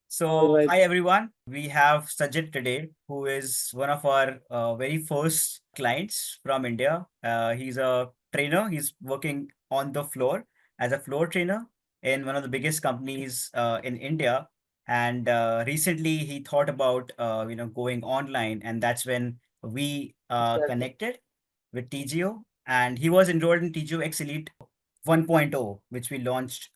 All So, right. hi everyone. We have Sajith today, who is one of our very first clients from India. He's a trainer. He's working on the floor as a floor trainer in one of the biggest companies in India. And recently, he thought about going online, and that's when we Exactly. connected with TGO. And he was enrolled in TGO X Elite 1.0, which we launched,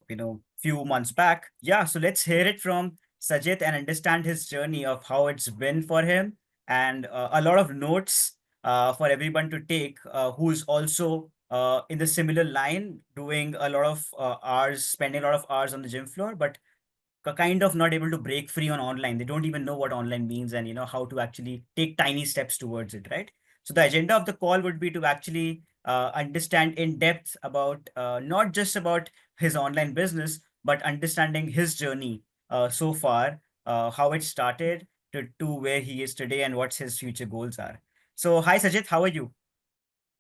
few months back. Yeah, so let's hear it from Sajid and understand his journey of how it's been for him, and a lot of notes for everyone to take who's also in the similar line, doing a lot of hours, spending a lot of hours on the gym floor, but kind of not able to break free on online. They don't even know what online means and how to actually take tiny steps towards it, right? So the agenda of the call would be to actually understand in depth about not just about his online business, but understanding his journey so far, how it started to where he is today and what his future goals are. So hi Sajid, how are you?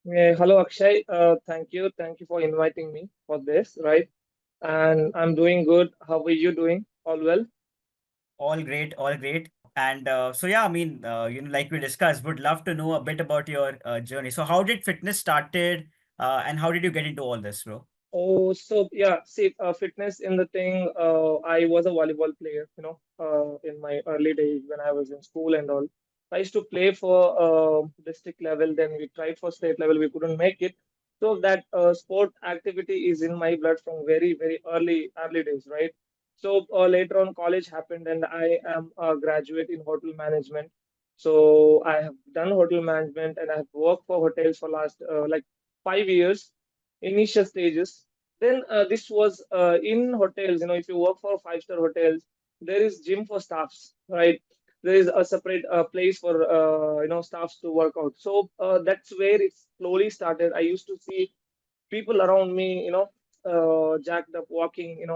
Hello, Akshay. Thank you. Thank you for inviting me for this, right? And I'm doing good. How are you doing? All well? All great, all great. And so yeah, I mean, like we discussed, would love to know a bit about your journey. So how did fitness started, and how did you get into all this, bro? Oh, so yeah, see, fitness in the thing, I was a volleyball player, in my early days when I was in school and all. I used to play for district level, then we tried for state level, we couldn't make it. So that sport activity is in my blood from very, very early days, right? So later on, college happened, and I am a graduate in hotel management. So I have done hotel management, and I have worked for hotels for last like 5 years initial stages. Then this was in hotels. If you work for five-star hotels, there is gym for staffs, right? There is a separate place for staffs to work out. So that's where it slowly started. I used to see people around me, jacked up, walking,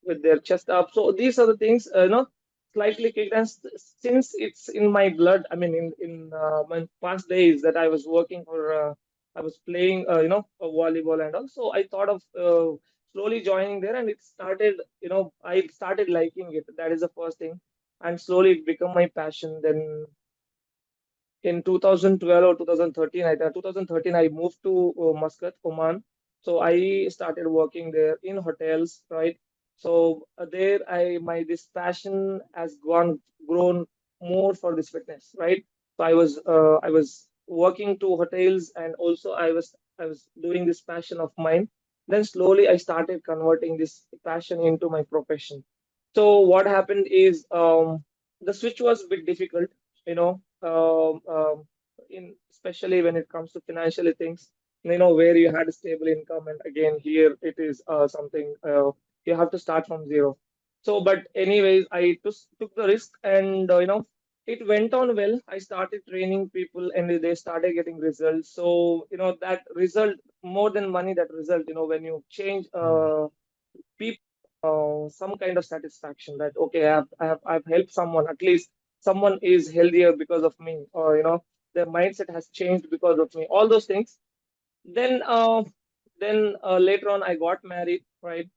with their chest up. So these are the things, slightly kicked. And since it's in my blood, I mean, in my past days that I was working for, I was playing, a volleyball and all. So I thought of slowly joining there, and it started, I started liking it. That is the first thing, and slowly it became my passion. Then in 2012 or 2013, 2013, I moved to Muscat, Oman. So I started working there in hotels, right? So there, my this passion has grown more for this fitness, right? So I was working to hotels, and also I was doing this passion of mine. Then slowly I started converting this passion into my profession. So what happened is, the switch was a bit difficult, in especially when it comes to financially things, where you had a stable income, and again here it is something, you have to start from zero. So, but anyways, I took the risk, and it went on well. I started training people, and they started getting results. So that result, more than money, that result, when you change people, some kind of satisfaction that okay, I've helped someone. At least someone is healthier because of me, or their mindset has changed because of me. All those things. Then later on, I got married, right?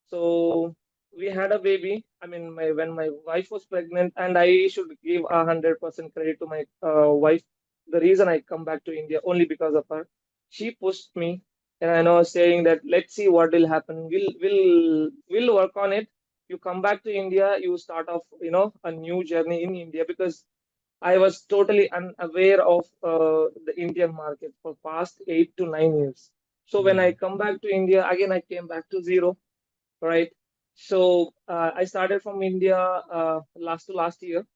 So we had a baby. I mean, when my wife was pregnant, and I should give 100% credit to my wife. The reason I come back to India only because of her. She pushed me, and I know, saying that let's see what will happen. We'll work on it. You come back to India, you start off, a new journey in India, because I was totally unaware of the Indian market for past 8 to 9 years. So when I Hmm. come back to India, again I came back to zero, right? So I started from India last year.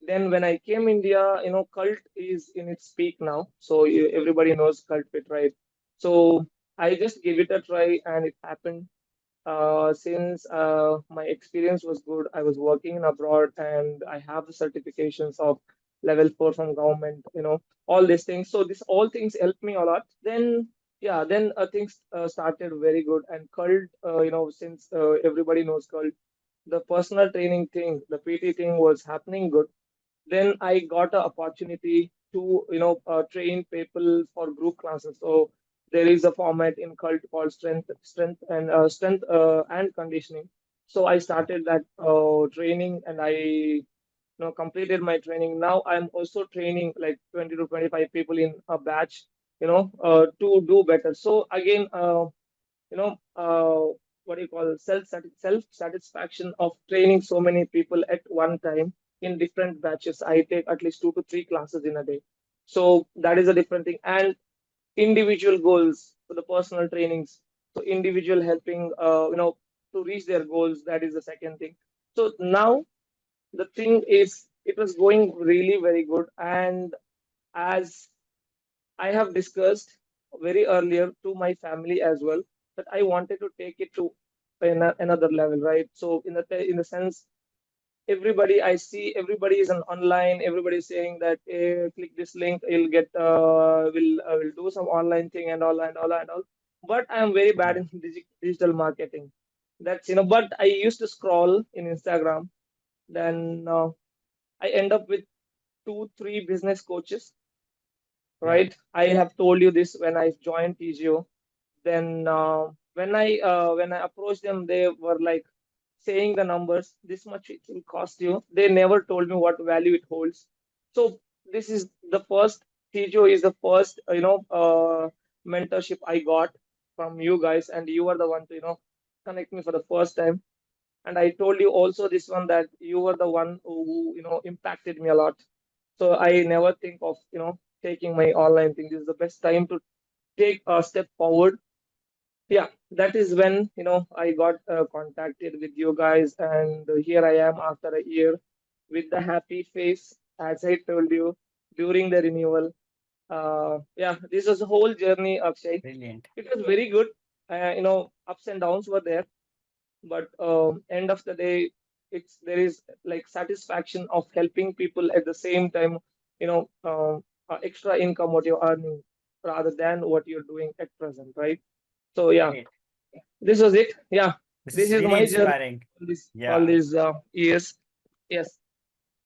Then when I came India, cult is in its peak now. So everybody knows cult fit, right? So I just gave it a try, and it happened. Since my experience was good, I was working in abroad, and I have the certifications of level 4 from government, all these things. So this all things helped me a lot. Then yeah, then things started very good. And cult, since everybody knows cult, the personal training thing, the PT thing was happening good. Then I got an opportunity to train people for group classes. So there is a format in cult called strength and conditioning. So I Yeah. started that training, and I completed my training. Now I'm also training like 20 to 25 people in a batch, to do better. So again, you know, what do you call self satisfaction of training so many people at one time in different batches. I take at least 2 to 3 classes in a day. So that is a different thing. And individual goals for the personal trainings. So individual helping, to reach their goals. That is the second thing. So now the thing is, it was going really very good. And as I have discussed very earlier to my family as well, that I wanted to take it to another level, right? So in the sense, everybody I see, everybody is on online. Everybody is saying that, click this link, you'll get, will do some online thing and all and all and all. But I am very bad Yeah. in digital marketing. That's, but I used to scroll in Instagram. Then I end up with 2, 3 business coaches, Yeah. right? I have told you this when I joined TGO. Then when I approached them, they were like saying the numbers, this much it will cost you. They never told me what value it holds. So this is the first TGO is the first mentorship I got from you guys, and you were the one to connect me for the first time. And I told you also this one, that you were the one who impacted me a lot. So I never think of taking my online thing. This is the best time to take a step forward. Yeah, that is when I got contacted with you guys, and here I am after a year with the happy face, as I told you during the renewal. Yeah, this was a whole journey, Akshay. Brilliant. It was very good. Ups and downs were there, but end of the day, there is like satisfaction of helping people at the same time. Extra income what you're earning rather than what you're doing at present, right? So yeah, Great. this was it. Yeah, This this is is really my journey inspiring. all Yeah. these years. Yes,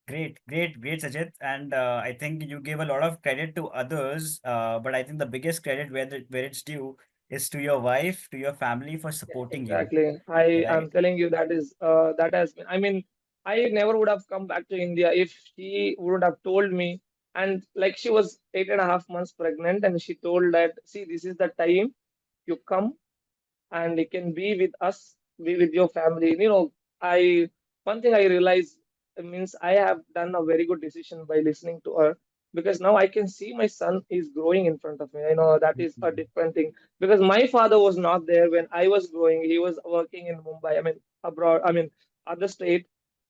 Great, great, great, Sajid. And I think you gave a lot of credit to others, but I think the biggest credit where it's due is to your wife, to your family for yes, supporting you, exactly. I am right? telling you, that has been. I mean, I never would have come back to India if she wouldn't have told me. And like, she was 8.5 months pregnant, and she told that, see, this is the time you come, and you can be with us, be with your family. I one thing I realized, means I have done a very good decision by listening to her, because now I can see my son is growing in front of me. I know that is a Mhm. different thing, because my father was not there when I was growing. He was working in Mumbai. I mean, abroad. I mean, other state.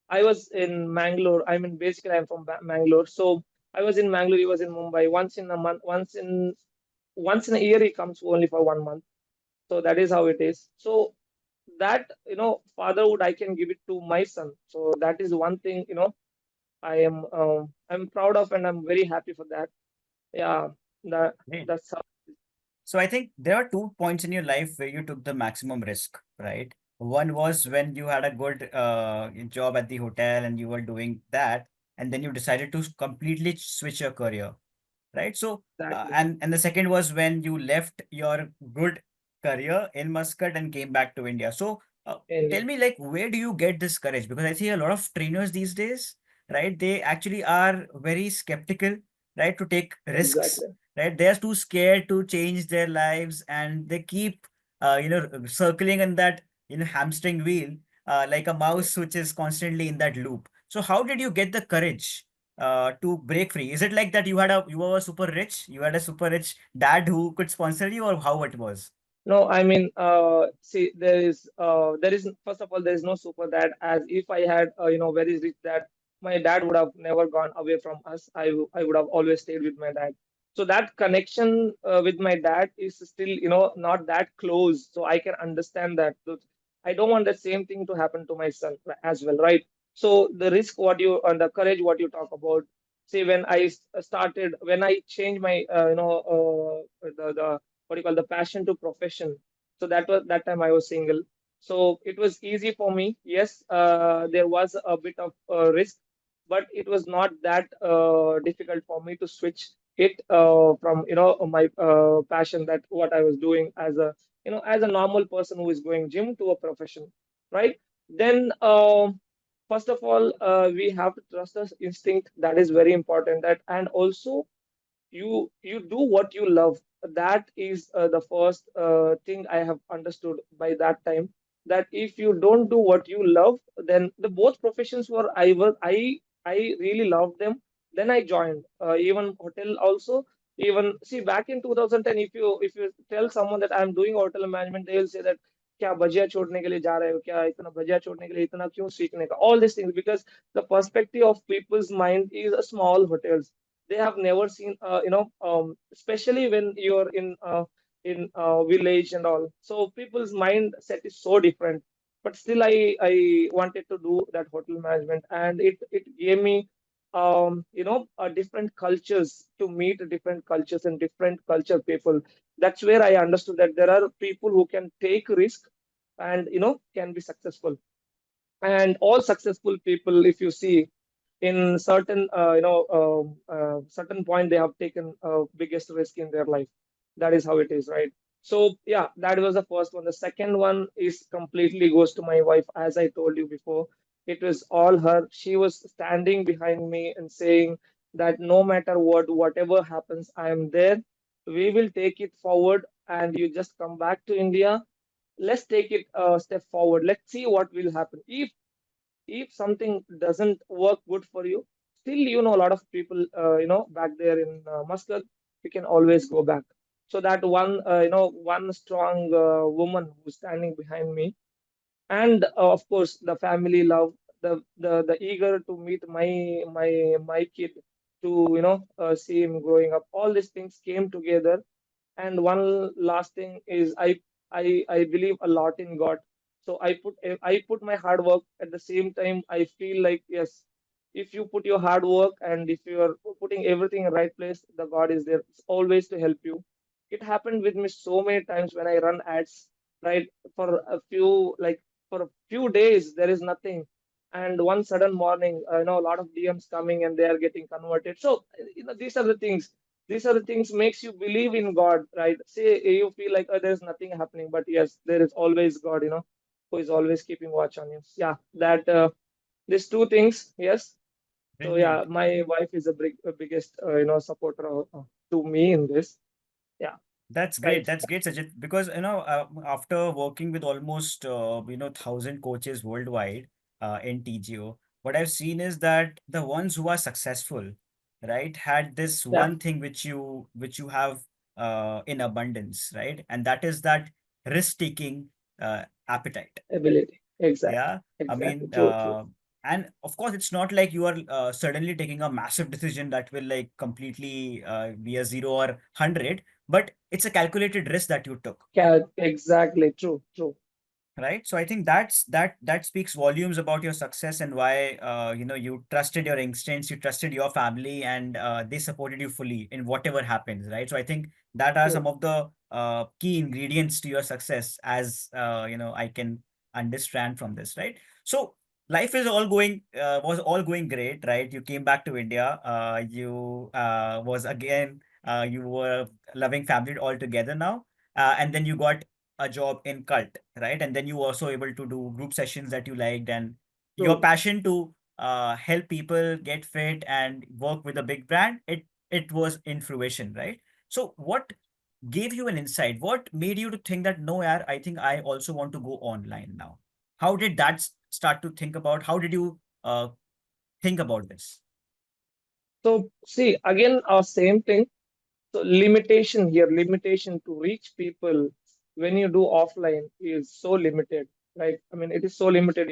I was in Mangalore. I mean, basically, I'm from Mangalore. So I was in Mangalore. He was in Mumbai. Once in a month, once in a year, he comes only for 1 month. So that is how it is. So that, fatherhood, I can give it to my son. So that is one thing, I'm proud of, and I'm very happy for that. Yeah, that Great. that's how. So I think there are 2 points in your life where you took the maximum risk, right? One was when you had a good job at the hotel and you were doing that, and then you decided to completely switch your career, right? So, Exactly. and the second was when you left your good career in Muscat and came back to India. So, tell India. me, like, where do you get this courage? Because I see a lot of trainers these days, right? They actually are very skeptical, right, to take risks, Exactly. right? They are too scared to change their lives, and they keep, circling in that, hamstring wheel, like a mouse which is constantly in that loop. So, how did you get the courage? To break free? Is it like that you were super rich, you had a super rich dad who could sponsor you, or how it was? No, I mean, see, there is first of all, there is no super dad. As if I had, very rich dad, my dad would have never gone away from us. I would have always stayed with my dad. So that connection with my dad is still, not that close. So I can understand that. So I don't want the same thing to happen to my son as well, right? So the risk, and the courage, what you talk about. See, when started, when I changed my, the what do you call, the passion to profession. So that time I was single. So it was easy for me. Yes, there was a bit of risk, but it was not that difficult for me to switch it from my passion, that what I was doing as a as a normal person who is going gym, to a profession, right? then first of all, we have to trust our instinct. That is very important. That, and also you do what you love. That is the first thing I have understood by that time, that if you don't do what you love, then the both professions were I really loved them. Then I joined even hotel also. Even see, back in 2010, if you tell someone that I'm doing hotel management, they will say that क्या भजिया छोड़ने के लिए जा रहे हो, क्या इतना भजिया छोड़ने के लिए इतना क्यों सीखने का, all these things, because the perspective of people's mind is a small hotels. They have never seen especially when you're in village and all, so people's mindset is so different. But still I wanted to do that hotel management, and it gave me different cultures, to meet different cultures and different culture people. That's where I understood that there are people who can take risk and can be successful. And all successful people, if you see, in certain certain point, they have taken biggest risk in their life. That is how it is, right? So yeah, that was the first one. The second one is completely goes to my wife. As I told you before, it was all her. She was standing behind me and saying that no matter what, whatever happens, I am there. We will take it forward, and you just come back to India. Let's take it a step forward. Let's see what will happen. If something doesn't work good for you, still, a lot of people, back there in Muscat, you can always go back. So that one strong woman who's standing behind me, and of course the family love, the eager to meet my kid, to see him growing up. All these things came together. And one last thing is I believe a lot in God. So I put my hard work. At the same time, I feel like, yes, if you put your hard work and if you are putting everything in right place, the God is there always to help you. It happened with me so many times when I run ads, right? For a few, like, for a few days there is nothing, and one sudden morning, a lot of DMs coming and they are getting converted. So these are the things makes you believe in God, right? Say you feel like, there's nothing happening, but yes, there is always God, who is always keeping watch on you. Yeah, that these two things, yes. So yeah, Brilliant. my wife is a biggest supporter to me in this. Yeah, That's right. great. That's great, Sajid. Because after working with almost 1,000 coaches worldwide in TGO, what I've seen is that the ones who are successful, right, had this Yeah, one thing which you have in abundance, right, and that is that risk-taking appetite. ability. Exactly. Yeah, I Exactly. mean, True. True. and of course, it's not like you are suddenly taking a massive decision that will like completely be a 0 or 100, but it's a calculated risk that you took, Exactly. True. True. right? So I think that speaks volumes about your success and why you trusted your instincts, you trusted your family, and they supported you fully in whatever happens, right? So I think that are some True. of the key ingredients to your success, as I can understand from this, right? So life is all going was all going great, right? You came back to India. You was again you were loving family altogether now, and then you got a job in cult, right? And then you also able to do group sessions that you liked, and your True. passion to help people get fit and work with a big brand, it was in fruition, right? So what gave you an insight? What made you to think that no, yaar, I think I also want to go online now? How did that start to think about? How did you think about this? So see, again, our same thing. So limitation here, limitation to reach people when you do offline is so limited, right? I mean, it is so limited.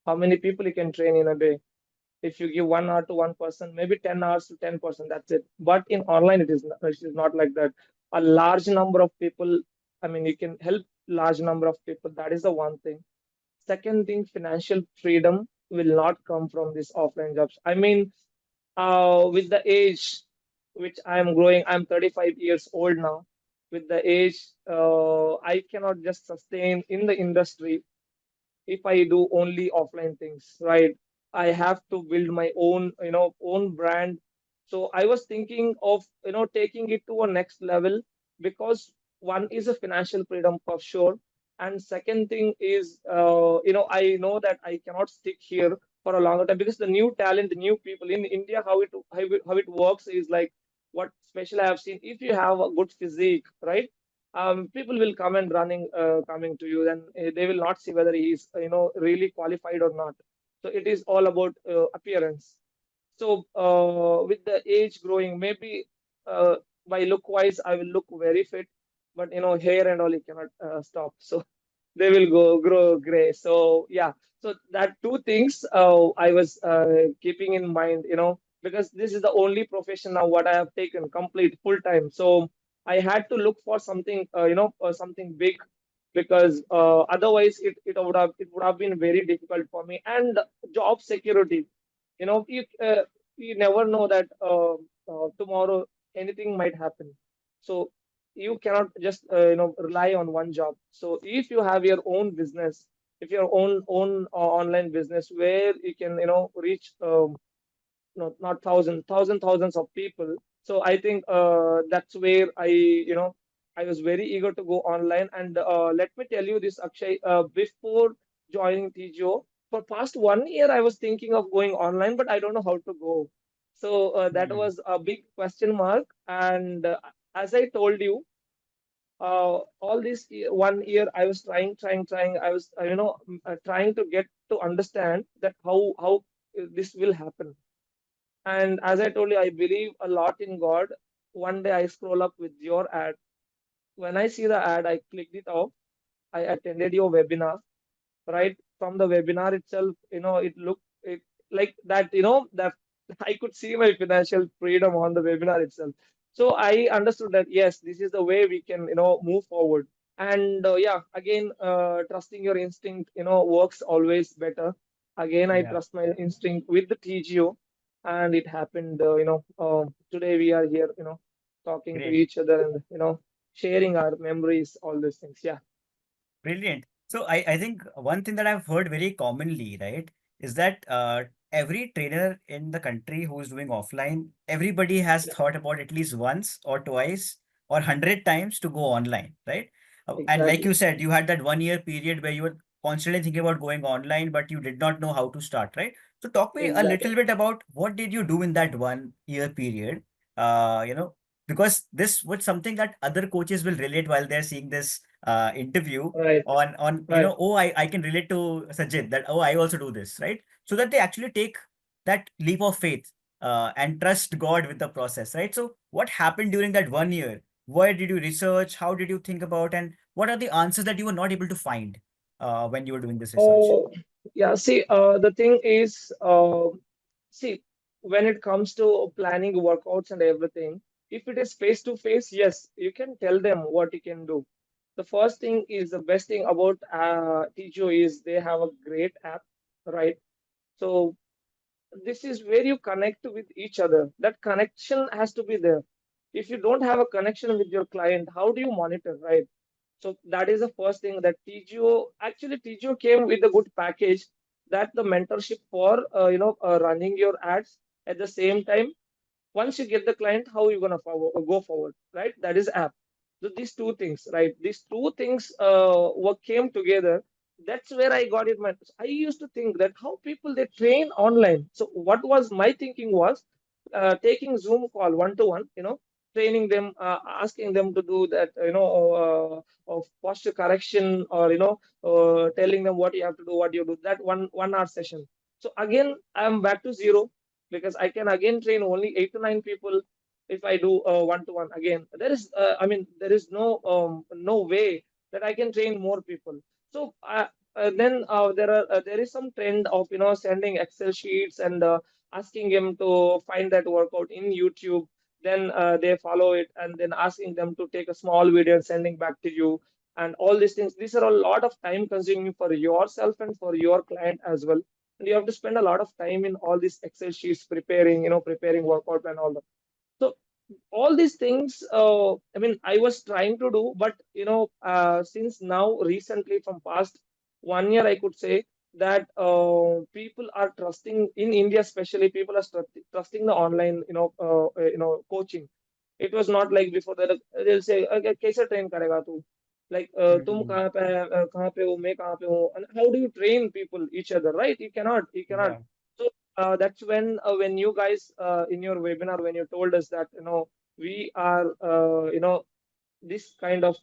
How many people you can train in a day? If you give 1 hour to one person, maybe 10 hours to 10%, that's it. But in online, it is not like that. A large number of people, I mean, you can help large number of people. That is the one thing. Second thing, financial freedom will not come from these offline jobs. I mean, with the age which I am growing, I'm 35 years old now. With the age, I cannot just sustain in the industry if I do only offline things, right? I have to build my own brand. So I was thinking of, taking it to a next level, because one is a financial freedom for sure. And second thing is, I know that I cannot stick here for a longer time because the new talent, the new people in India, how it works is like what special I have seen. If you have a good physique, right? People will come and coming to you, then they will not see whether he is, really qualified or not. So it is all about appearance. So with the age growing, maybe by look wise, I will look very fit, but hair and all you cannot stop. So they will grow gray. So yeah, so that two things I was keeping in mind, because this is the only profession now what I have taken complete full time. So I had to look for something, something big, because otherwise it would have been very difficult for me. And job security, you never know that tomorrow anything might happen. So you cannot just rely on one job. So if you have your own business, if your own online business where you can reach not thousands of people. So I think that's where I was very eager to go online. And let me tell you this, Akshay, before joining TGO, for past 1 year I was thinking of going online, but I don't know how to go. So that Hmm. was a big question mark. And as I told you, all this 1 year I was trying. I was trying to get to understand that how this will happen. And as I told you, I believe a lot in God. One day I scroll up with your ad. When I see the ad, I clicked it off. I attended your webinar. Right from the webinar itself, it looked like that, that I could see my financial freedom on the webinar itself. So I understood that yes, this is the way we can, move forward. And yeah, again, trusting your instinct, works always better. Again, I Yeah, trust my instinct with the TGO, and it happened. Today we are here, talking to great. each other and sharing our memories, all these things. Yeah, Brilliant. So I think one thing that I've heard very commonly, right, is that every trainer in the country who is doing offline, everybody has yeah, thought about at least once or twice or 100 times to go online, right? And like exactly, you said, you had that 1 year period where you were constantly thinking about going online, but you did not know how to start, right? So talk me a exactly. little bit about what did you do in that 1 year period? Uh, you know, because this was something that other coaches will relate while they're seeing this interview Right, on right. oh, I can relate to Sajid that oh, I also do this, right? So that they actually take that leap of faith and trust God with the process, right? So what happened during that 1 year? Where did you research? How did you think about? And what are the answers that you were not able to find when you were doing this research? Oh, yeah. See, the thing is, see, when it comes to planning workouts and everything, if it is face to face, yes, you can tell them what you can do. The first thing is the best thing about Tejo is they have a great app, right? So this is where you connect with each other. That connection has to be there. If you don't have a connection with your client, how do you monitor, right? So that is the first thing that TGO, actually TGO came with a good package, that the mentorship for running your ads. At the same time, once you get the client, how are you gonna go forward, right? That is app. So these two things, right? These two things what came together. That's where I got it. I used to think that how people they train online. So what was my thinking was taking Zoom call one to one, training them, asking them to do that, of posture correction, or telling them what you have to do, what you do. That 1 hour session. So again, I'm back to zero, because I can again train only 8 to 9 people if I do one to one. Again, there is no way that I can train more people. So then there is some trend of sending Excel sheets and asking them to find that workout in YouTube. Then they follow it, and then asking them to take a small video and sending back to you. And all these things, these are a lot of time consuming for yourself and for your client as well. And you have to spend a lot of time in all these Excel sheets preparing workout and all that. So all these things, I was trying to do, but since now recently from past 1 year, I could say that people are trusting in India, especially people are trusting the online, coaching. It was not like before that they'll say, okay, कैसे train करेगा तू? Like तुम Mhm. कहाँ पे हो, मैं कहाँ पे हूँ, and how do you train people each other, right? You cannot. Yeah. So that's when you guys in your webinar, when you told us that we are this kind of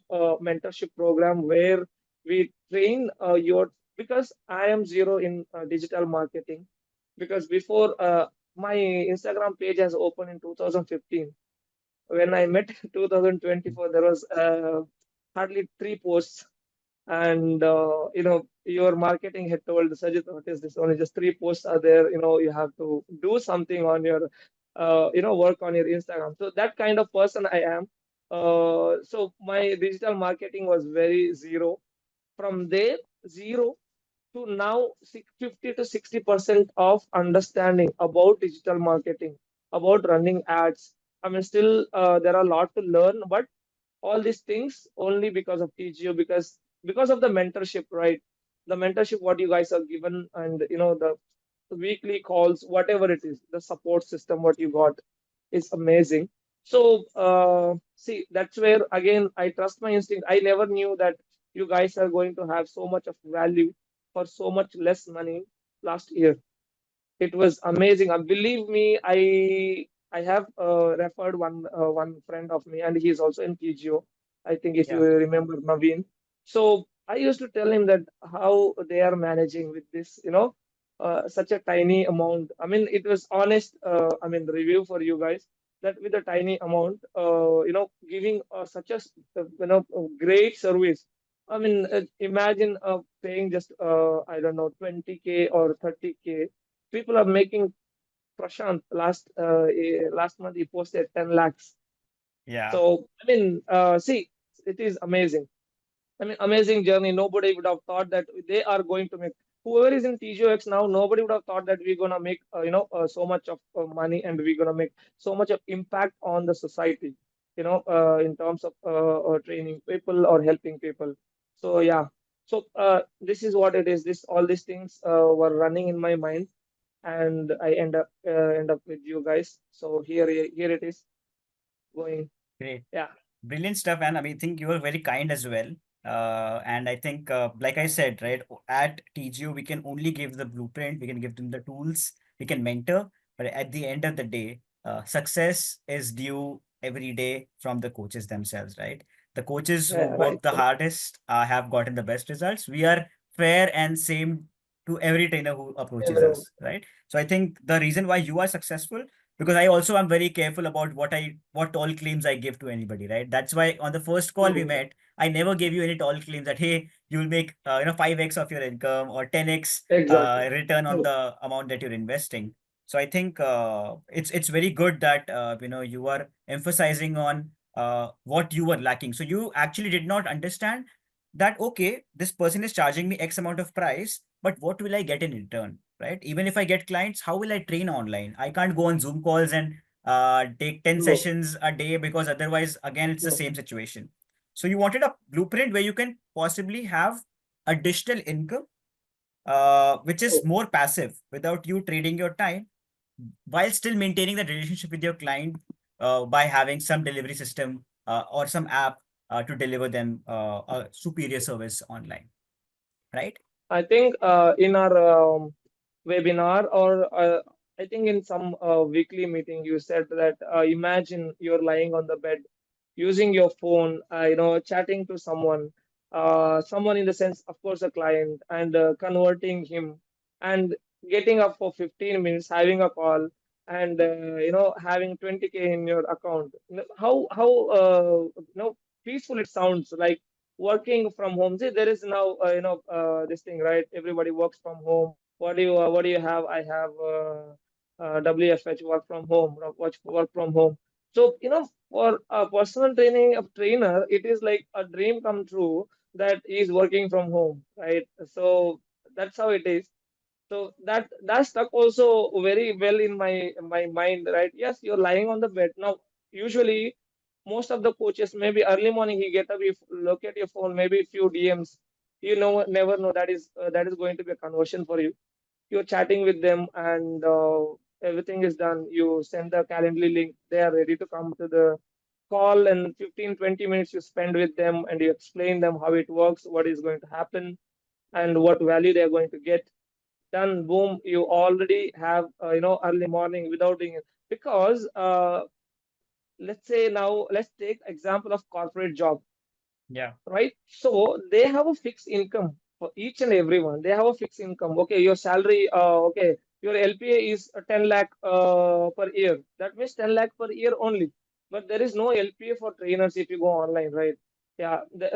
mentorship program where we train your, because I am zero in digital marketing, because before my Instagram page has opened in 2015. When I met 2024, there was hardly three posts, and your marketing had told Sajid, what is this? Only just three posts are there. You have to do something on your, work on your Instagram. So that kind of person I am. So my digital marketing was very zero. From there, zero to now 50 to 60% of understanding about digital marketing, about running ads. I mean, still there are a lot to learn, but all these things only because of TGO, because of the mentorship, right? The mentorship what you guys are given, and the weekly calls, whatever it is, the support system what you got is amazing. So see, that's where again I trust my instinct. I never knew that you guys are going to have so much of value for so much less money last year. It was amazing. Believe me, I have referred one friend of me, and he's also in PGO. I think if you Yeah. remember Naveen. So I used to tell him that how they are managing with this, such a tiny amount. I mean, it was honest. I mean, review for you guys that with a tiny amount, giving such a great service. I mean, imagine paying just I don't know 20K or 30K. People are making. Prashant last month he posted 10 lakhs. Yeah. So I mean, see, it is amazing. I mean, amazing journey. Nobody would have thought that they are going to make. Whoever is in TGOX now, nobody would have thought that we're gonna make so much of money, and we're gonna make so much of impact on the society. In terms of training people or helping people. So yeah. So this is what it is. This all these things were running in my mind, and I end up with you guys. So here it is going. Great. Yeah, Brilliant stuff, and I mean, think you were very kind as well. And I think, like I said, right, at TGO, we can only give the blueprint, we can give them the tools, we can mentor, but at the end of the day, success is due every day from the coaches themselves, right? The coaches who yeah, work right. the hardest have gotten the best results. We are fair and same to every trainer who approaches Everyone. us, right? So I think the reason why you are successful, because I also am very careful about what all claims I give to anybody, right? That's why on the first call we True. met, I never gave you any tall claims that hey, you will make 5x of your income or 10x Exactly. return on True. the amount that you're investing. So I think it's very good that you are emphasizing on what you were lacking. So you actually did not understand that okay, this person is charging me X amount of price, but what will I get in return? Right? Even if I get clients, how will I train online? I can't go on Zoom calls and take 10 True. sessions a day because otherwise, again, it's the True. same situation. So you wanted a blueprint where you can possibly have additional income, which is True. more passive without you trading your time while still maintaining that relationship with your client by having some delivery system or some app to deliver them a superior service online, right? I think in our webinar, or I think in some weekly meeting, you said that imagine you're lying on the bed using your phone, chatting to someone in the sense, of course, a client, and converting him, and getting up for 15 minutes, having a call, and having 20K in your account. How peaceful it sounds, like working from home. See, there is now this thing, right? Everybody works from home. What do you have? I have WFH, work from home, work from home. So for a personal training of trainer, it is like a dream come true that he's working from home, right? So that's how it is. So that stuck also very well in my mind, right? Yes, you're lying on the bed now. Usually, most of the coaches, maybe early morning he get up, you look at your phone, maybe a few DMs. You know, never know that is going to be a conversion for you. You're chatting with them, and everything is done. You send the Calendly link. They are ready to come to the call and 15-20 minutes you spend with them and you explain them how it works, what is going to happen, and what value they are going to get. Done, boom, you already have early morning without doing it. Because let's say now, let's take example of corporate job, Yeah. right? So they have a fixed income for each and everyone. They have a fixed income. Okay, your salary, okay, your LPA is 10 lakh per year. That means 10 lakh per year only. But there is no LPA for trainers if you go online, right? Yeah, the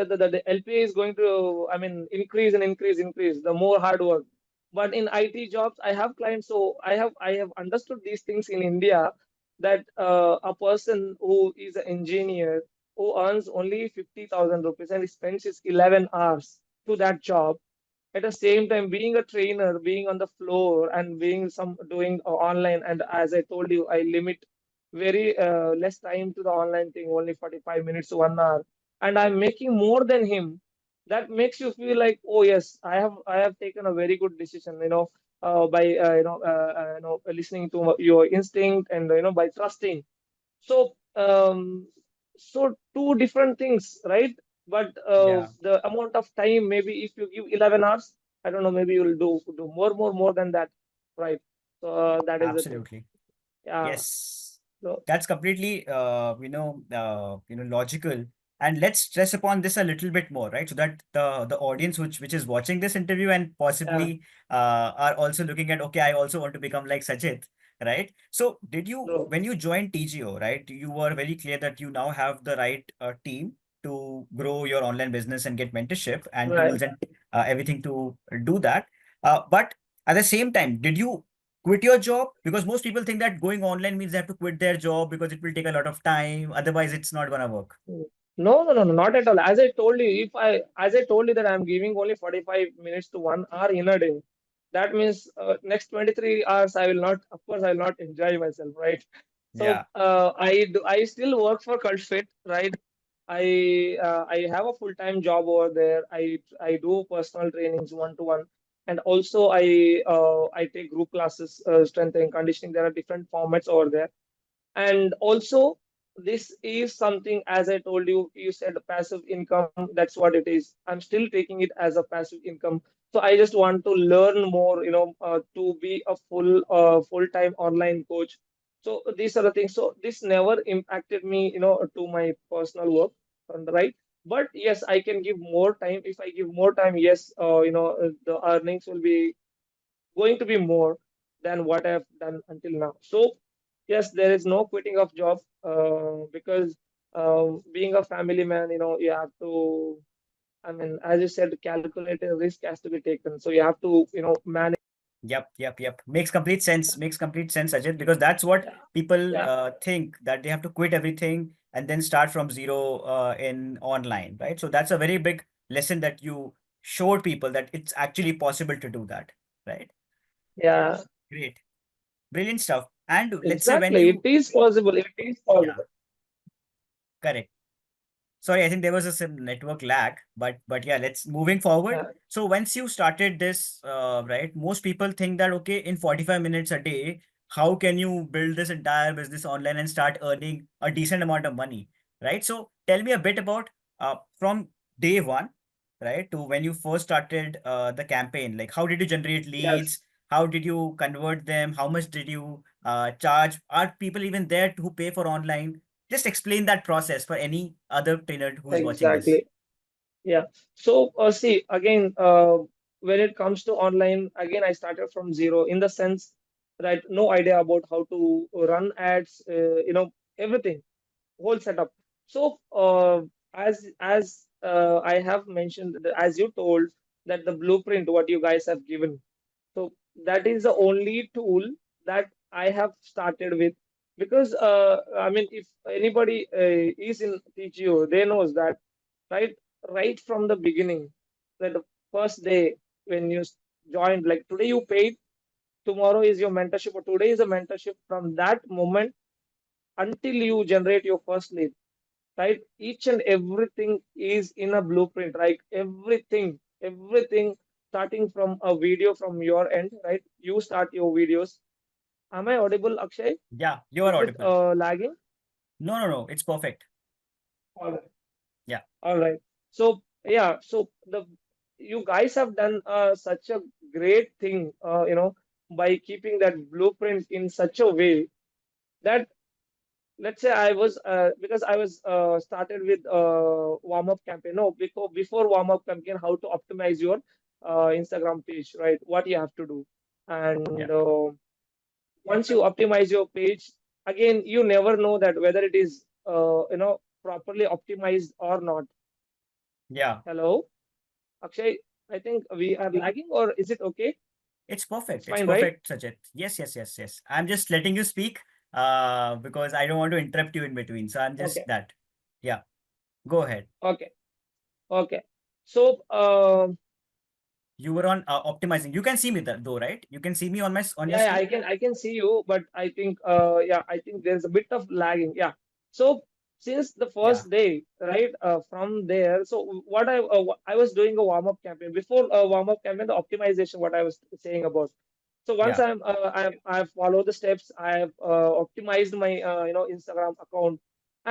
LPA is going to, I mean, increase and increase, increase the more hard work. But in IT jobs, I have clients, so I have understood these things in India, that a person who is an engineer who earns only 50,000 rupees and spends his 11 hours to that job, at the same time being a trainer, being on the floor and being some doing online. And as I told you, I limit very less time to the online thing, only 45 minutes to 1 hour, and I'm making more than him. That makes you feel like, oh yes, I have taken a very good decision, by listening to your instinct, and by trusting. So, so two different things, right? But Yeah. the amount of time, maybe if you give 11 hours, I don't know, maybe you'll do more than that, right? So that is the thing. Absolutely. Yeah. Yes, So that's completely logical. And let's stress upon this a little bit more, right? So that the audience which is watching this interview and yeah, possibly are also looking at, okay, I also want to become like Sajith, right? So did you, so when you joined TGO, right, you were very clear that you now have the right team to grow your online business and get mentorship and right. tools and everything to do that. But at the same time, did you quit your job? Because most people think that going online means they have to quit their job because it will take a lot of time. Otherwise, it's not gonna work. No, no, no, no, not at all. As I told you that I'm giving only 45 minutes to 1 hour in a day, that means next 23 hours I will not, of course, I will not enjoy myself, right? So Yeah. I still work for CultFit, right? I have a full-time job over there. I do personal trainings one-to-one, and also I take group classes, strength and conditioning. There are different formats over there. And also, this is something, as I told you, you said passive income, that's what it is. I'm still taking it as a passive income. So I just want to learn more, to be a full-time online coach. So these are the things. So this never impacted me, to my personal work, right? But yes, I can give more time. If I give more time, yes, the earnings will be going to be more than what I've done until now. So yes, there is no quitting of job, because being a family man, you have to. I mean, as you said, calculated risk has to be taken. So you have to, manage. Yep, yep, yep. Makes complete sense. Makes complete sense, Ajit, because that's what Yeah, people yeah, think, that they have to quit everything and then start from zero in online, right? So that's a very big lesson that you showed people that it's actually possible to do that, right? yeah. Great. Brilliant stuff. And let's say when Exactly. It you, is possible. It is yeah, possible. correct. Sorry, I think there was a some network lag, but yeah, let's moving forward. Yeah. So once you started this, right, most people think that okay, in 45 minutes a day, how can you build this entire business online and start earning a decent amount of money, right? So tell me a bit about from day one, right, to when you first started the campaign. Like, how did you generate Yes. leads? How did you convert them? How much did you charge? Are people even there who pay for online? Just explain that process for any other trainer who's watching this. Exactly. Yeah. So, see, again, when it comes to online, again, I started from zero in the sense, right? No idea about how to run ads, everything, whole setup. So, as I have mentioned, as you told, that the blueprint, what you guys have given. So that is the only tool that I have started with, because I mean, if anybody is in TGO, they knows that, right, right from the beginning, that the first day when you joined, like today you paid, tomorrow is your mentorship, or today is a mentorship. From that moment until you generate your first lead, right? Each and everything is in a blueprint, right? Everything, starting from a video from your end, right? You start your videos. Am I audible, Akshay? Yeah, you are Is it audible. lagging? No, no, no, it's perfect. All right. Yeah, All right. So yeah, so the you guys have done such a great thing, by keeping that blueprint in such a way that, let's say I was because I was started with warm-up campaign. No, before warm-up campaign, how to optimize your Instagram page, right? What you have to do, yeah, and once you optimize your page, again, you never know that whether it is properly optimized or not. yeah. Hello, Akshay. I think we are lagging, or is it okay? It's It's perfect. It's fine, right? perfect, Sajid. Yes, yes, yes, yes. I'm just letting you speak because I don't want to interrupt you in between. So I'm just Okay, that. Yeah, go ahead. okay, okay. So, You were on optimizing. You can see me though, right? You can see me on on your yeah, screen. I can see you, but I think yeah, I think there's a bit of lagging. Yeah. So since the Yeah, first day, right, from there, so I was doing a warm-up campaign before a warm-up campaign, the optimization, what I was saying about. So once yeah. I've followed the steps, I've optimized my Instagram account,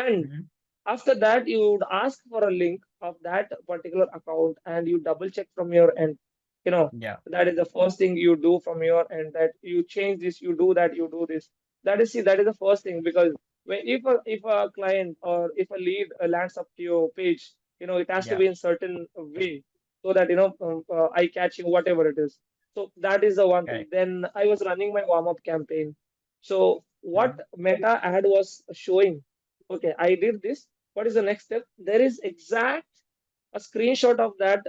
and Hmm. after that, you would ask for a link of that particular account and you double check from your end. You know, Yeah, that is the first thing you do from your end, that you change this, you do that, you do this. That is the first thing, because if a client or if a lead lands up to your page, it has to yeah. be in certain way so that eye catching, whatever it is. So that is the one thing. Correct. Then I was running my warm-up campaign. So what Mhm. Meta ad was showing, okay, I did this. What is the next step? There is exact a screenshot of that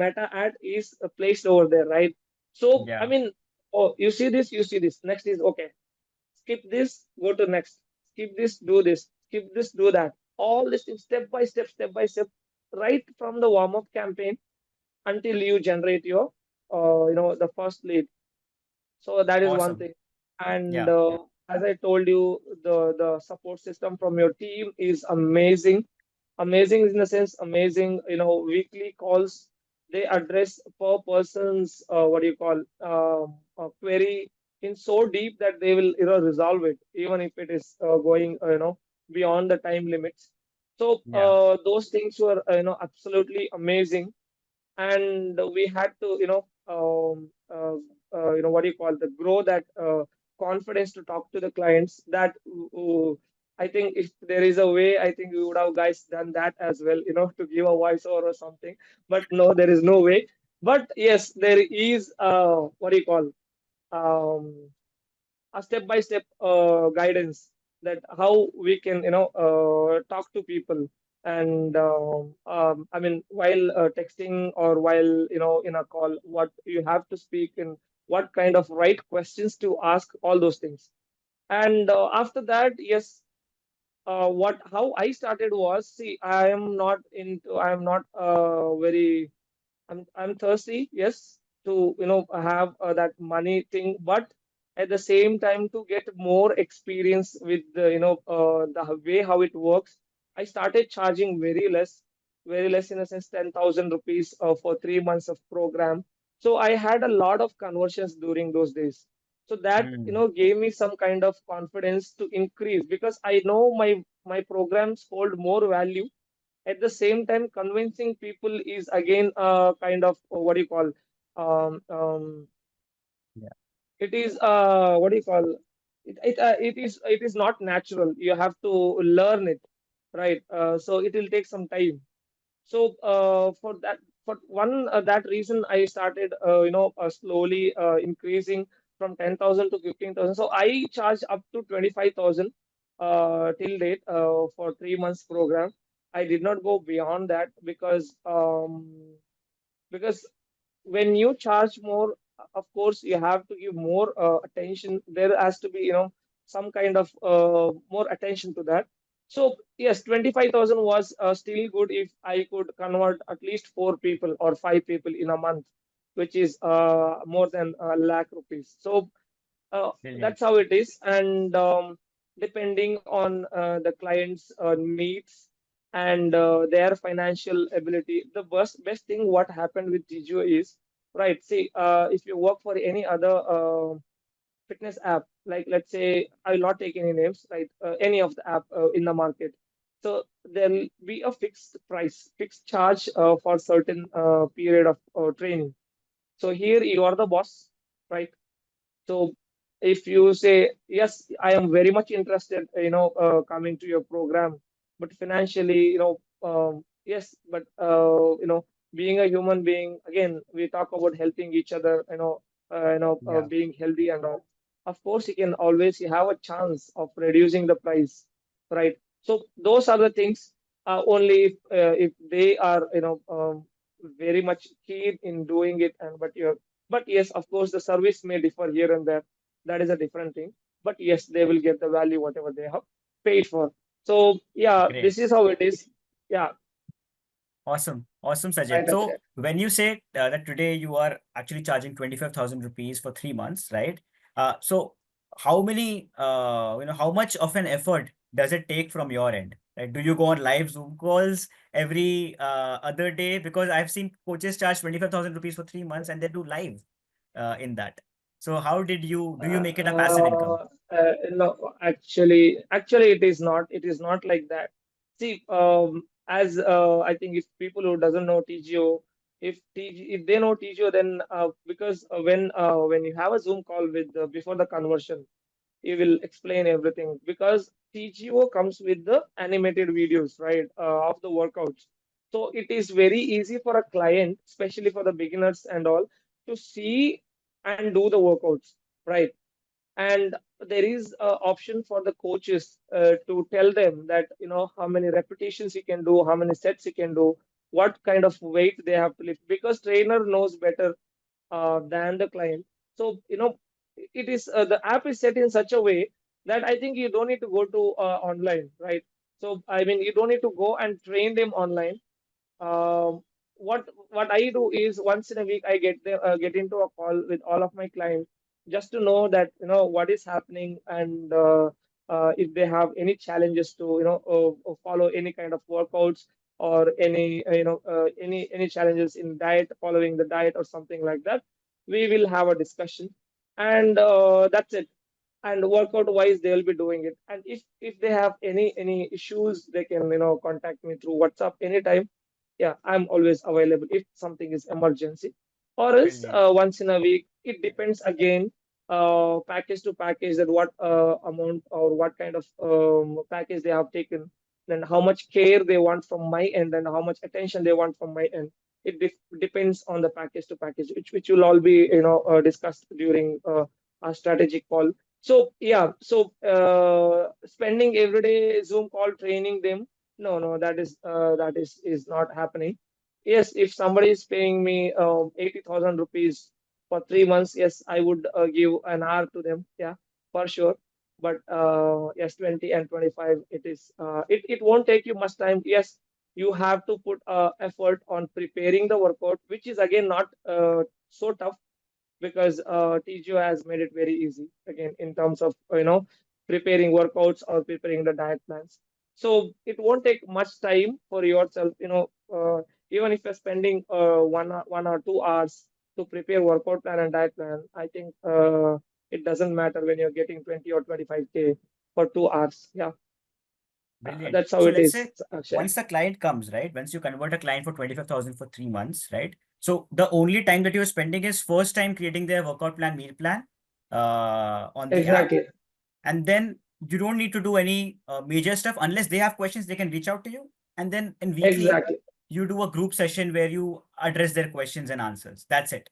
meta ad is placed over there, right? So, I Yeah, mean, oh, you see this. Next is okay. Skip this, go to next. Skip this, skip this, do that. All this step by step, right from the warm up campaign until you generate your, the first lead. So that is one awesome. thing. And Yeah, as I told you, the support system from your team is amazing. Amazing in the sense amazing, weekly calls. They address per person's what do you call query in so deep that they will resolve it, even if it is going beyond the time limits. So yeah. those things were absolutely amazing, and we had to what do you call, the grow that confidence to talk to the clients. That I think if there is a way, I think we would have guys done that as well, to give a voiceover or something, but no, there is no way. But yes, there is what do you call, um, a step by step guidance, that how we can talk to people. And I mean, while texting or while in a call, what you have to speak and what kind of right questions to ask, all those things. And after that, yes, what how I started was, see, I am not very, I'm thirsty, yes, to have that money thing, but at the same time to get more experience with the way how it works. I started charging very less in a sense, 10,000 rupees for 3 months of program. So I had a lot of conversions during those days. So that Mm. gave me some kind of confidence to increase, because I know my programs hold more value. At the same time, convincing people is again kind of what do you call, um, um, Yeah, it is what do you call, it is not natural. You have to learn it, right? So it will take some time. So for one that reason, I started slowly increasing from 10,000 to 15,000. So I charge up to 25,000 till date for 3 months program. I did not go beyond that, because when you charge more, of course, you have to give more attention. There has to be, some kind of more attention to that. So yes, 25,000 was still good if I could convert at least 4 people or 5 people in a month, which is more than a lakh rupees. So brilliant. that's how it is. And depending on the client's needs and their financial ability, the best thing what happened with Gigio is, right? See, if you work for any other fitness app, like let's say, I will not take any names, right? Any of the app in the market. So there'll be a fixed price, fixed charge for certain period of training. So here you are the boss, right? So if you say, yes, I am very much interested, coming to your program, but financially, yes, but being a human being, again, we talk about helping each other, Yeah. being healthy and all. Of course, you have a chance of reducing the price, right? So those are the things only if they are, very much keen in doing it, and but yes, of course, the service may differ here and there. That is a different thing. But yes, they will get the value whatever they have paid for. So yeah, Great. this is how it is. Yeah, Awesome. Awesome, Sajid. right, So Akshay. when you say that today you are actually charging 25,000 rupees for 3 months, right? So how many, how much of an effort does it take from your end? Like, do you go on live Zoom calls every other day? Because I've seen coaches charge 25,000 rupees for 3 months and they do live in that. So how do you Uh, make it a passive income? uh, no, actually, it is not. It is not like that. See, as I think if people who doesn't know TGO, if they know TGO, then because when you have a Zoom call with before the conversion, he will explain everything because TGO comes with the animated videos, right, of the workouts. So it is very easy for a client, especially for the beginners and all, to see and do the workouts, right? And there is a option for the coaches to tell them that how many repetitions you can do, how many sets you can do, what kind of weight they have to lift, because trainer knows better than the client. So, it is the app is set in such a way that I think you don't need to go to online, right? So, I mean, you don't need to go and train them online. What I do is once in a week I get into a call with all of my clients just to know that what is happening, and if they have any challenges to follow any kind of workouts, or any challenges in diet, following the diet or something like that. We will have a discussion, and that's it. And workout wise they will be doing it, and if they have any issues, they can contact me through WhatsApp anytime. Yeah, I'm always available if something is emergency, or else Brilliant. once in a week. It depends again, package to package, that what amount or what kind of package they have taken, then how much care they want from my end and how much attention they want from my end. It depends on the package to package, which will all be discussed during our strategic call. So yeah, so spending every day Zoom call training them, no, no, that is not happening. Yes, if somebody is paying me 80,000 rupees for 3 months, yes, I would give an hour to them. Yeah, for sure. But yes, 20 and 25, it won't take you much time. Yes, you have to put effort on preparing the workout, which is again not so tough, because TGO has made it very easy again in terms of preparing workouts or preparing the diet plans. So it won't take much time for yourself. Even if you're spending 1 or 2 hours to prepare workout plan and diet plan, I think it doesn't matter when you're getting 20 or 25K for 2 hours. Yeah, Brilliant. that's how So it let's is, say Akshay. once the client comes, right? Once you convert a client for 25,000 for 3 months, right? So the only time that you're spending is first time creating their workout plan, meal plan on the app. Exactly, And then you don't need to do any major stuff unless they have questions, they can reach out to you. And then in weekly, exactly. you do a group session where you address their questions and answers. That's it.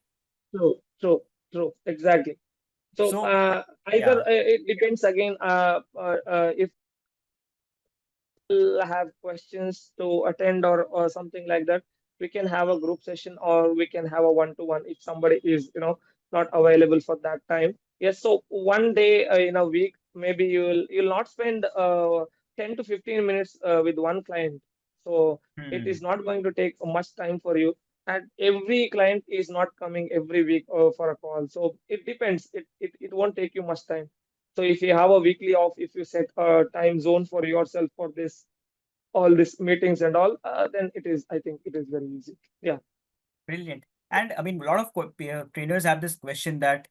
True, true, true. Exactly. So So, either yeah, it depends again, if people have questions to attend, or something like that, we can have a group session, or we can have a one-to-one if somebody is not available for that time. Yes, so one day in a week, maybe you'll not spend 10 to 15 minutes with one client. So it hmm, is not going to take much time for you. And every client is not coming every week for a call. So it depends. It won't take you much time. So if you have a weekly off, if you set a time zone for yourself for this, all these meetings and all, then I think it is very easy. Yeah, brilliant. And I mean, a lot of trainers have this question that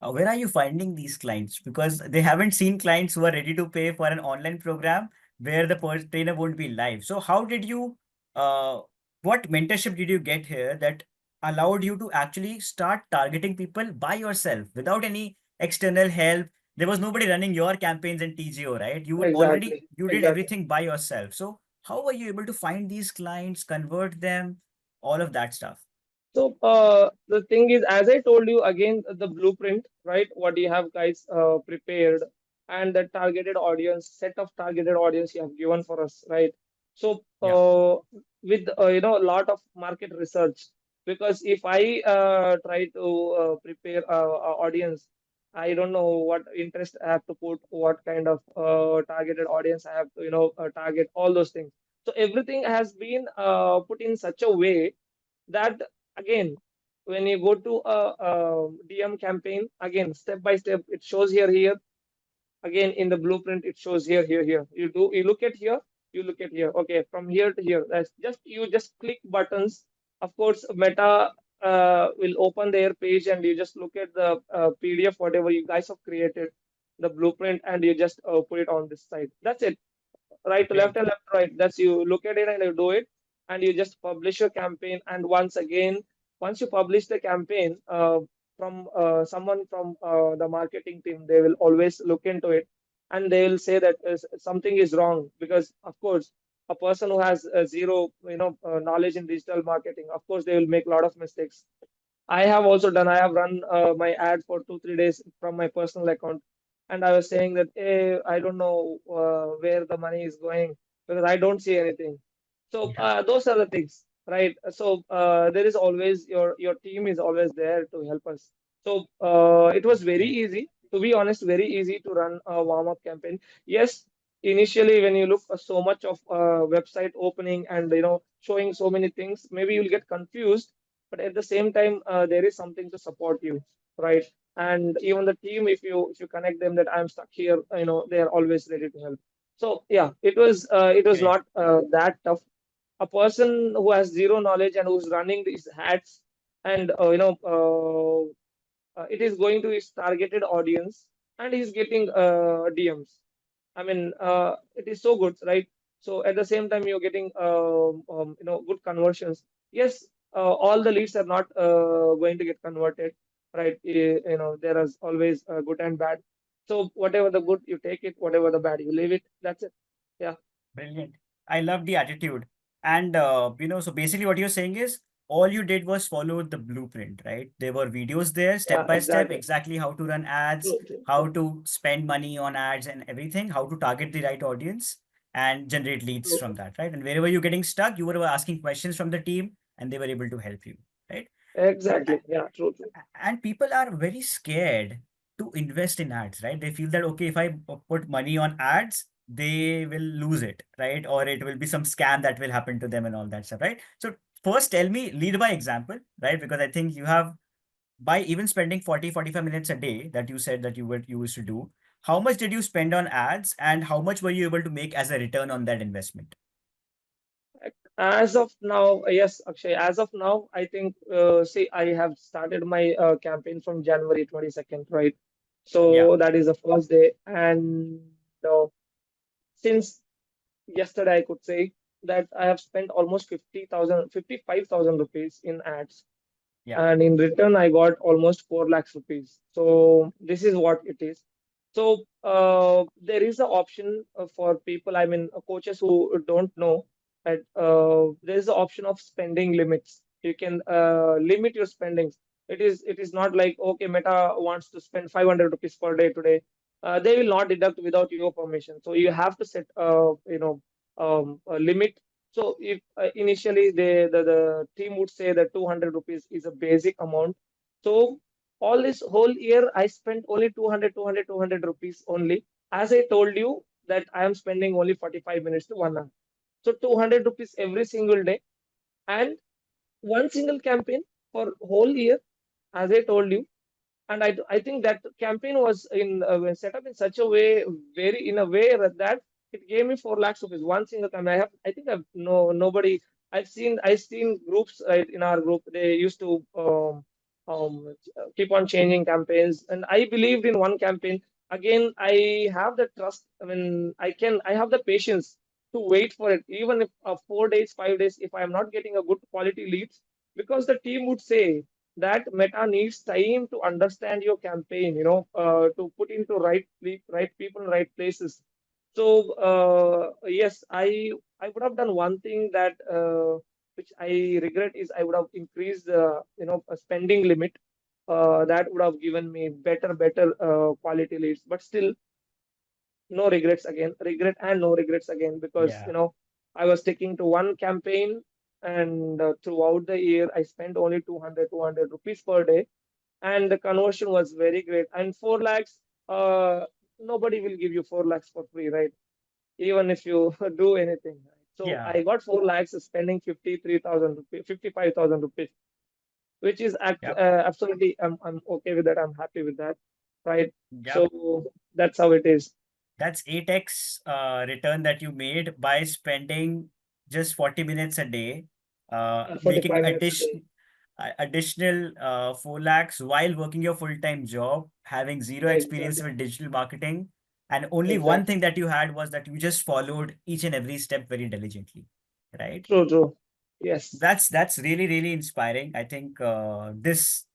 where are you finding these clients? Because they haven't seen clients who are ready to pay for an online program, where the trainer won't be live. So how did you, uh, what mentorship did you get here that allowed you to actually start targeting people by yourself without any external help? There was nobody running your campaigns in TGO, right? You would already, Exactly, you did exactly. everything by yourself. So how were you able to find these clients, convert them, all of that stuff? So the thing is, as I told you again, the blueprint, right? What you have guys prepared, and the targeted audience, set of targeted audience you have given for us, right? So Yeah. with a lot of market research, because if I try to prepare audience, I don't know what interest I have to put, what kind of targeted audience I have to target, all those things. So everything has been put in such a way that again when you go to a DM campaign, again step by step it shows here, again in the blueprint it shows here, you look at here, you look at here, okay, from here to here, that's just, you just click buttons. Of course Meta will open their page and you just look at the PDF whatever you guys have created, the blueprint, and you just put it on this side, that's it. Right to Okay. left and left to right. That's, you look at it and you do it, and you just publish your campaign. And once again, once you publish the campaign, from someone from the marketing team, they will always look into it, and they will say that something is wrong, because of course a person who has zero knowledge in digital marketing, of course they will make a lot of mistakes. I have also done. I have run my ad for 2 3 days from my personal account, and I was saying that, hey, I don't know where the money is going because I don't see anything. So Yeah. those are the things, right? So there is always your team is always there to help us. So it was very Great. easy, to be honest, very easy to run a warm up campaign. Yes, initially when you look so much of website opening and showing so many things, maybe you'll get confused, but at the same time there is something to support you, right? And even the team, if you connect them that I'm stuck here, they are always ready to help. So yeah, it was Great. not that tough. A person who has zero knowledge and who's running these hats, and it is going to his targeted audience, and he's getting DMs. I mean, it is so good, right? So at the same time, you're getting good conversions. Yes, all the leads are not going to get converted, right? There is always good and bad. So whatever the good, you take it. Whatever the bad, you leave it. That's it. Yeah, Brilliant. I love the attitude. And, so basically what you're saying is all you did was follow the blueprint, right? There were videos there, step yeah, by step, exactly. exactly how to run ads, True, true, how true, to spend money on ads and everything, how to target the right audience and generate leads true. from that, right? And wherever you're getting stuck, you were asking questions from the team and they were able to help you, right? Exactly. Yeah, true, true. And people are very scared to invest in ads, right? They feel that, okay, if I put money on ads, they will lose it, right? Or it will be some scam that will happen to them and all that stuff, right? So first tell me, lead by example, right? Because I think you have, by even spending 40 45 minutes a day that you said that you used to do, how much did you spend on ads and how much were you able to make as a return on that investment? As of now, yes, Akshay, as of now, I think, see, I have started my campaign from January 22nd, right? Yeah. So that is the first day. And uh, since yesterday, I could say that I have spent almost 50,000, 55,000 rupees in ads. Yeah. And in return, I got almost 4 lakhs rupees. So this is what it is. So there is an option for people, I mean, coaches who don't know that there is an option of spending limits. You can limit your spendings. It is not like, okay, Meta wants to spend 500 rupees per day today. They will not deduct without your permission. So you have to set a limit. So if initially the team would say that 200 rupees is a basic amount. So all this whole year I spent only 200 rupees only. As I told you that I am spending only 45 minutes to 1 hour. So 200 rupees every single day, and one single campaign for whole year, as I told you. And I think that campaign was set up in such a way, very in a way that it gave me 4 lakhs rupees one single time. I think I've no nobody. I've seen groups, right, in our group. They used to keep on changing campaigns, and I believed in one campaign. again, I have the trust. I mean, I have the patience to wait for it, even if 4 days, 5 days, if I am not getting a good quality leads, because the team would say that Meta needs time to understand your campaign, to put into right people, right places. So yes, I would have done one thing that which I regret is I would have increased the a spending limit. That would have given me better quality leads. But still, no regrets again, regret and no regrets again, because Yeah. I was sticking to one campaign, and throughout the year I spent only 200 rupees per day, and the conversion was very great. And 4 lakhs, nobody will give you 4 lakhs for free, right? Even if you do anything. Right? So Yeah. I got 4 lakhs spending 53,000 rupees, 55,000 rupees, which is Yep. absolutely, I'm okay with that. I'm happy with that, right? Yep. So that's how it is. That's 8x return that you made by spending just 40 minutes a day, making 45 minutes a day. additional 4 lakhs while working your full-time job, having zero experience Exactly. with digital marketing. And only one Exactly. thing that you had was that you just followed each and every step very diligently, right? True, true. Yes. That's really inspiring. I think this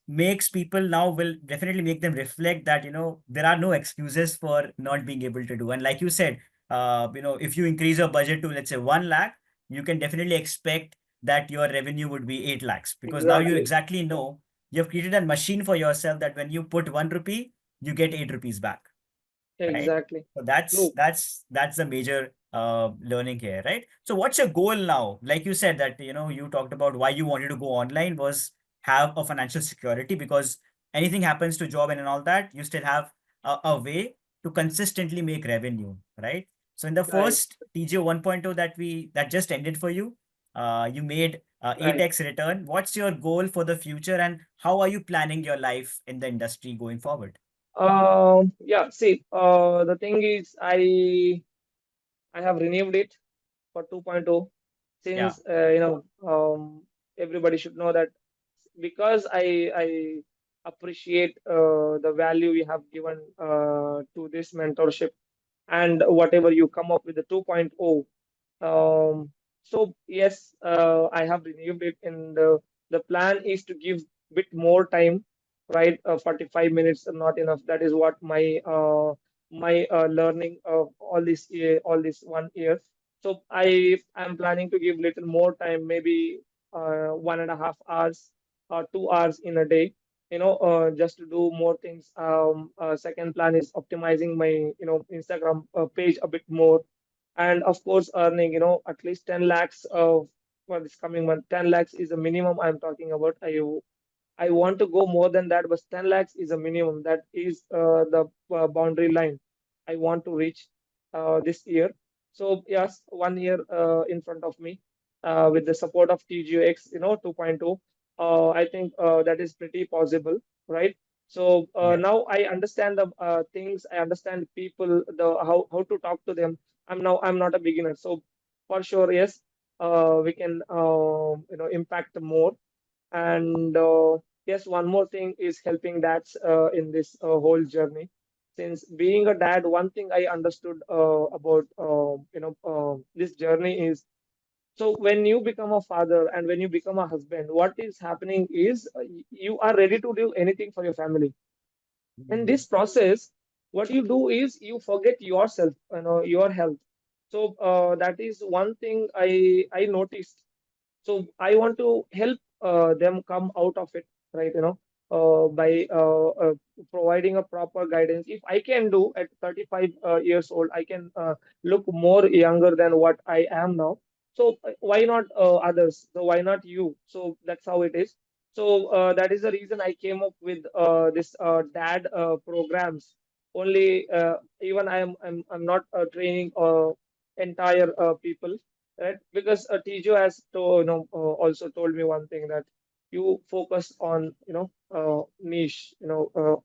makes people now will definitely make them reflect that there are no excuses for not being able to do. And like you said, if you increase your budget to let's say 1 lakh, you can definitely expect that your revenue would be 8 lakhs because now you Exactly. exactly know you have created a machine for yourself that when you put 1 rupee, you get 8 rupees back, right? Exactly. So that's True. that's the major learning here, right? So what's your goal now? Like you said that you talked about why you wanted to go online was have a financial security because anything happens to job and all that, you still have a way to consistently make revenue, right? So in the Right. first TGO 1.0 that just ended for you, you made Right. 8x return. What's your goal for the future and how are you planning your life in the industry going forward? Yeah, see, the thing is, I have renewed it for 2.0, Yeah, since everybody should know that, because I appreciate the value you have given to this mentorship, and whatever you come up with the 2.0. So yes, I have renewed it, and the plan is to give bit more time, right? 45 minutes are not enough. That is what my learning of all this 1 year. So I am planning to give little more time, maybe 1.5 hours or 2 hours in a day. Just to do more things. Second plan is optimizing my Instagram page a bit more, and of course earning at least 10 lakhs for this coming month. 10 lakhs is a minimum I'm talking about. I want to go more than that, but 10 lakhs is a minimum. That is the boundary line I want to reach this year. So yes, 1 year in front of me, with the support of TGX 2.0. I think that is pretty possible, right? So yeah, now I understand the things. I understand people, the how to talk to them. I'm not a beginner, so for sure, yes, we can impact more. And yes, one more thing is helping dads in this whole journey. Since being a dad, one thing I understood about this journey is, so when you become a father and when you become a husband, what is happening is you are ready to do anything for your family. In Mhm. this process, what you do is you forget yourself, your health. So that is one thing I noticed. So I want to help them come out of it, right? By providing a proper guidance. If I can do at 35 years old, I can look more younger than what I am now. So why not others? So why not you? So that's how it is. So that is the reason I came up with this dad programs. Only even I'm not training entire people, right? Because Tijo has also told me one thing, that you focus on niche,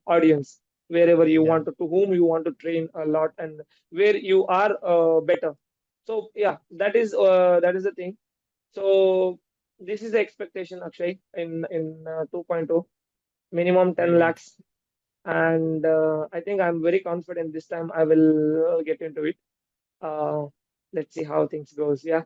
audience, wherever you Yeah, want to whom you want to train a lot, and where you are better. So yeah, that is the thing. So this is the expectation, Akshay, in 2.0, minimum 10 brilliant. lakhs. and I think I'm very confident this time I will get into it. Uh, let's see how things goes. Yeah,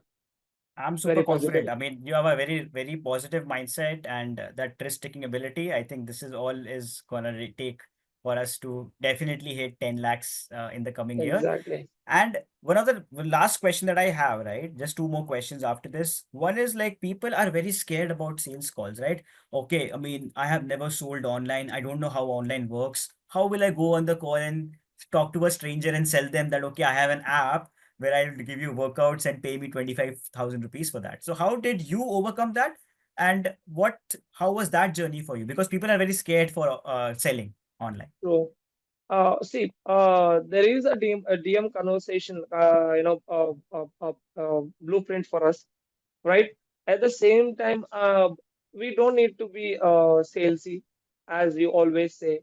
I'm super very positive. confident. I mean, you have a very, very positive mindset and that risk-taking ability. I think this is all is gonna take for us to definitely hit 10 lakhs in the coming year. Exactly. And one of the last question that I have, right? Just two more questions after this. One is like people are very scared about sales calls, right? Okay, I mean, I have never sold online. I don't know how online works. How will I go on the call and talk to a stranger and sell them that, okay, I have an app where I'll give you workouts and pay me 25,000 rupees for that. So how did you overcome that? And how was that journey for you? Because people are very scared for selling online. So, see, there is a DM conversation, blueprint for us, right? At the same time, we don't need to be salesy, as you always say,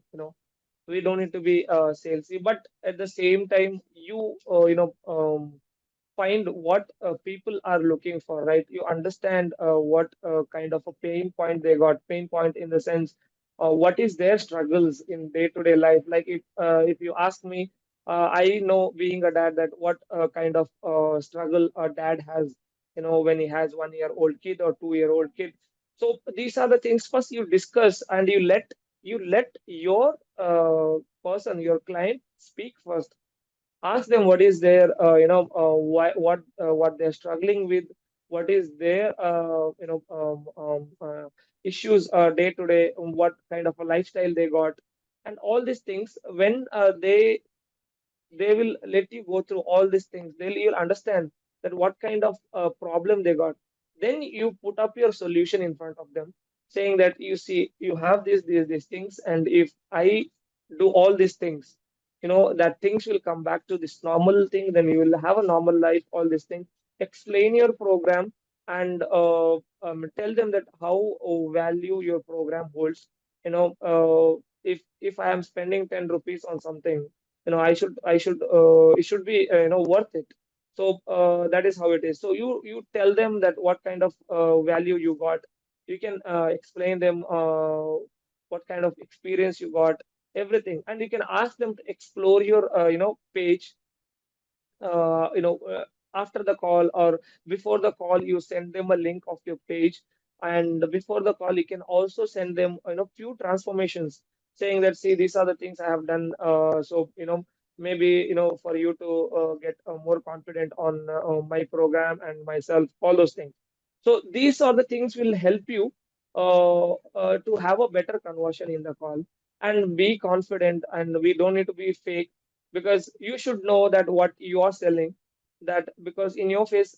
we don't need to be salesy, but at the same time, find what people are looking for, right? You understand what kind of a pain point they got, pain point in the sense, what is their struggles in day-to-day life. Like if you ask me, I know being a dad that what kind of struggle a dad has, when he has 1-year-old kid or 2-year-old kid. So these are the things first you discuss and you let your person, your client speak first. Ask them what is their what they're struggling with, what is their issues day to day, what kind of a lifestyle they got, and all these things. When they will let you go through all these things, you'll understand that what kind of problem they got. Then you put up your solution in front of them, saying that you see you have these things, and if I do all these things, that things will come back to this normal thing, then you will have a normal life, all these things. Explain your program, and tell them that how value your program holds. If I am spending 10 rupees on something, I should it should be worth it. So that is how it is. So you tell them that what kind of value you got. You can explain them what kind of experience you got, everything, and you can ask them to explore your page, uh, you know, uh, after the call or before the call. You send them a link of your page, and before the call, you can also send them, few transformations, saying that, see, these are the things I have done. So, maybe, for you to get more confident on my program and myself, all those things. So these are the things will help you to have a better conversion in the call and be confident. And we don't need to be fake, because you should know that what you are selling, that because in your face,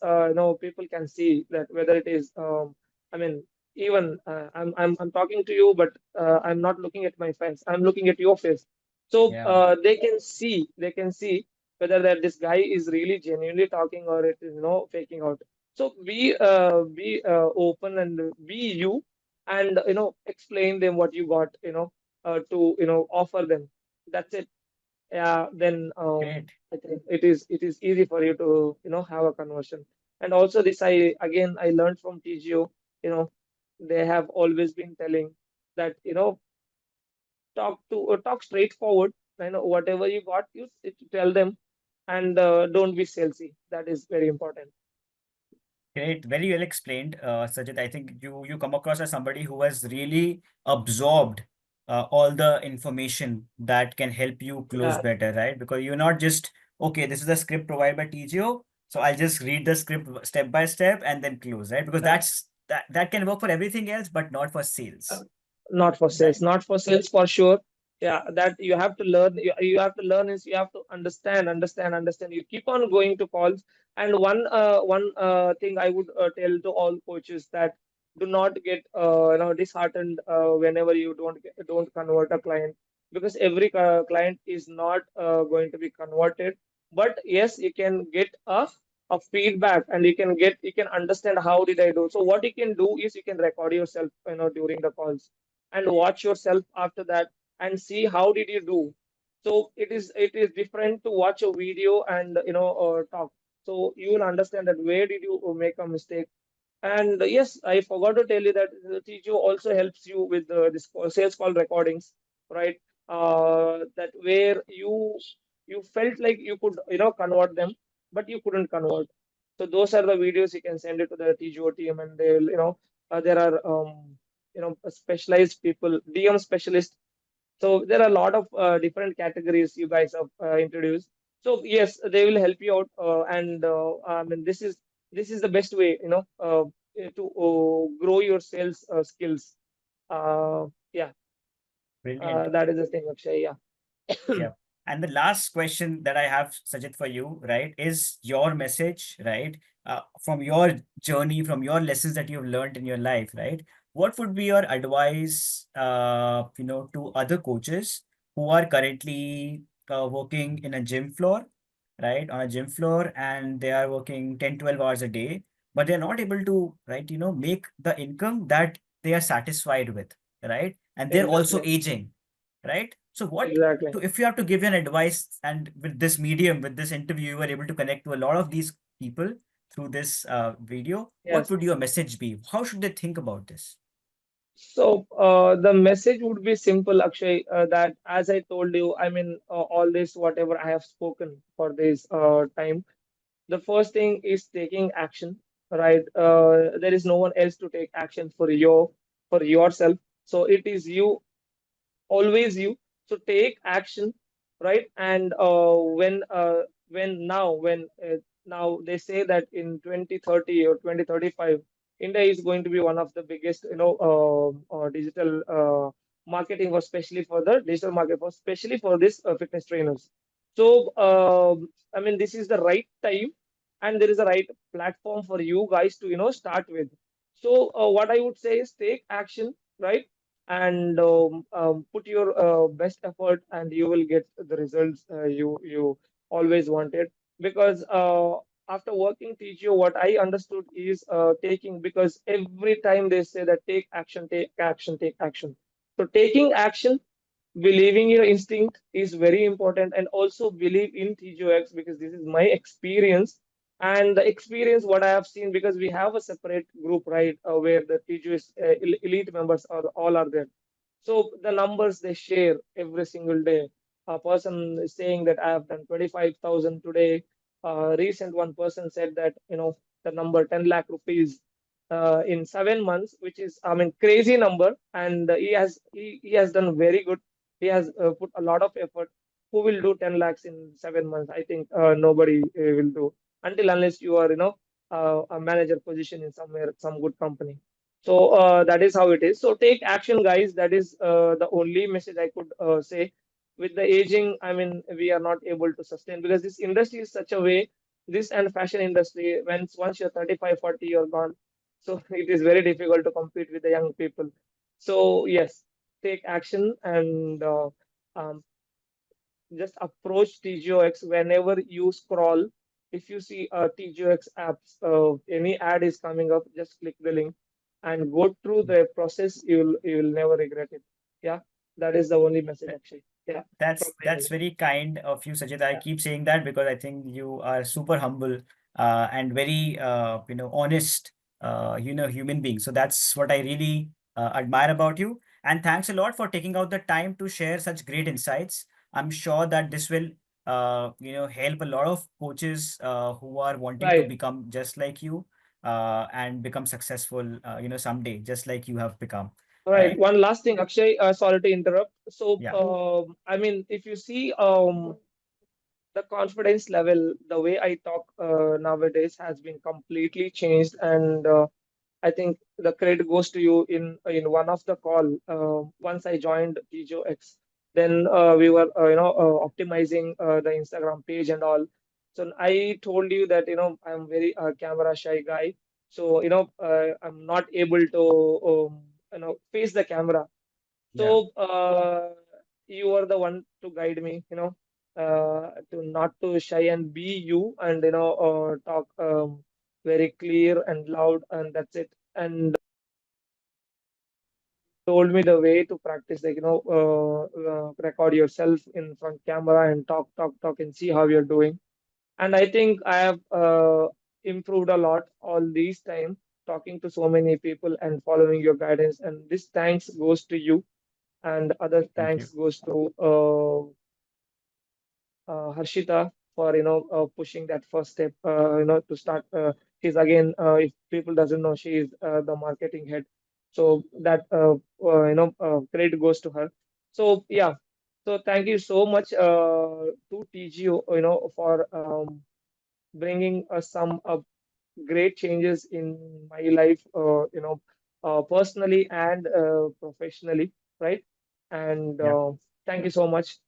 people can see that whether it is I mean, even I'm talking to you, but I'm not looking at my face, I'm looking at your face. So Yeah. they can see whether that this guy is really genuinely talking or it is faking out. So be open and be you, and explain them what you got, to offer them. That's it. Yeah, then Great. I think it is easy for you to have a conversion. And also this, I learned from TGO. They have always been telling that talk straightforward. Whatever you got, you tell them, and don't be salesy. That is very important. Great, very well explained, Sajid. I think you come across as somebody who has really absorbed all the information that can help you close Yeah, better, right? Because you're not just, okay, this is the script provided by TGO, so I'll just read the script step by step and then close, right? Because yeah. that can work for everything else, but not for Uh, sales, Not for sales, right? not for sales for sure. Yeah, that you have to learn. You have to learn is you have to understand. You keep on going to calls. And one thing I would tell to all coaches, that do not get disheartened whenever you don't convert a client, because every client is not going to be converted. But yes, you can get a feedback, and you can understand how did I do. So what you can do is you can record yourself during the calls, and watch yourself after that, and see how did you do. So it is different to watch a video and talk. So you will understand that where did you make a mistake. And yes, I forgot to tell you that the TGO also helps you with this sales call recordings, right? that where you felt like you could convert them, but you couldn't convert. So those are the videos you can send it to the TGO team, and they'll there are specialized people, DM specialists. So there are a lot of different categories you guys have introduced. So yes, they will help you out, and I mean this is the best way to grow your sales skills. Yeah, Brilliant. that is the thing, Akshay. Yeah. Yeah. And the last question that I have, Sajid, for you, right, is your message, right, from your journey, from your lessons that you've learned in your life, right? What would be your advice, to other coaches who are currently working in a gym floor, right, on a gym floor, and they are working 10, 12 hours a day, but they're not able to, right, make the income that they are satisfied with, right? And they're also Exactly. aging, right? So what Exactly. to if you have to give an advice, and with this medium, with this interview, you were able to connect to a lot of these people through this video, what Yes. would your message be? How should they think about this? So the message would be simple, Akshay, that as I told you, I mean, all this, whatever I have spoken for this time, the first thing is taking action, right? There is no one else to take action for yourself. So it is you, always you. So take action, right? And now they say that in 2030 or 2035, India is going to be one of the biggest digital marketing, or especially for the digital market, for especially for this fitness trainers. So I mean this is the right time, and there is a right platform for you guys to start with. So what I would say is take action, right? And put your best effort, and you will get the results you always wanted. Because after working TGO, what I understood is taking, because every time they say that take action, take action, take action. So taking action, believing your instinct is very important, and also believe in TGOX, because this is my experience. And the experience what I have seen, because we have a separate group, right, where the TGO is elite members are all are there. So the numbers they share every single day. A person is saying that I have done 25,000 today. Recent one person said that the number 10 lakh rupees in 7 months, which is, I mean, crazy number. And he has done very good. He has put a lot of effort. Who will do 10 lakhs in 7 months? I think nobody will do, until unless you are a manager position in somewhere, some good company. So that is how it is. So take action, guys. That is the only message I could say. With the aging, I mean, we are not able to sustain, because this industry is such a way. This and fashion industry, once you're 35, 40, you're gone. So it is very difficult to compete with the young people. So yes, take action, and um, just approach TGOX whenever you scroll. If you see a TGOX apps, any ad is coming up, just click the link and go through the process. You will never regret it. Yeah, that is the only message, actually. Yeah, from That's my that's end. very kind of you, Sajid. I Yeah, keep saying that because I think you are super humble, and very honest, human being. So that's what I really admire about you. And thanks a lot for taking out the time to share such great insights. I'm sure that this will help a lot of coaches who are wanting to right. become just like you, and become successful, someday, just like you have become. All right. Right? One last thing, Akshay. Sorry to interrupt. So, Yeah. I mean, if you see the confidence level, the way I talk nowadays has been completely changed, and I think the credit goes to you in one of the call. Once I joined TJOX, then we were optimizing the Instagram page and all. So I told you that I'm very camera shy guy. So I'm not able to face the camera. Yeah. So you are the one to guide me, to not to shy and be you, and talk very clear and loud, and that's it. And told me the way to practice, like record yourself in front camera and talk, talk, talk, and see how you're doing. And I think I have improved a lot all these time, talking to so many people and following your guidance. And this thanks goes to you. and other Thank you. thanks goes to Harshita for pushing that first step to start. She's again, if people doesn't know, she is the marketing head. So that credit goes to her. So yeah, so thank you so much to TGO, for bringing some great changes in my life, personally and professionally, right? And Yeah. thank you so much,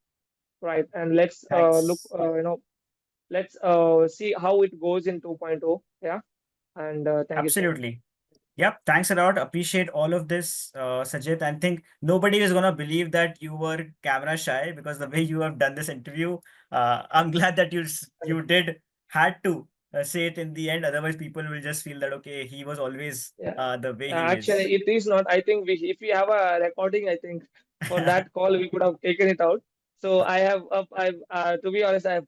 right? And let's look, Thanks. let's see how it goes in 2.0. Yeah, and thank you so much. Absolutely. Yep, thanks a lot. Appreciate all of this, Sajid. And think nobody is gonna believe that you were camera shy because the way you have done this interview, I'm glad that you did had to say it in the end. Otherwise, people will just feel that okay, he was always Yeah. the way he is. Actually, it is not. I think if we have a recording, I think for that call we could have taken it out. So I've to be honest, I've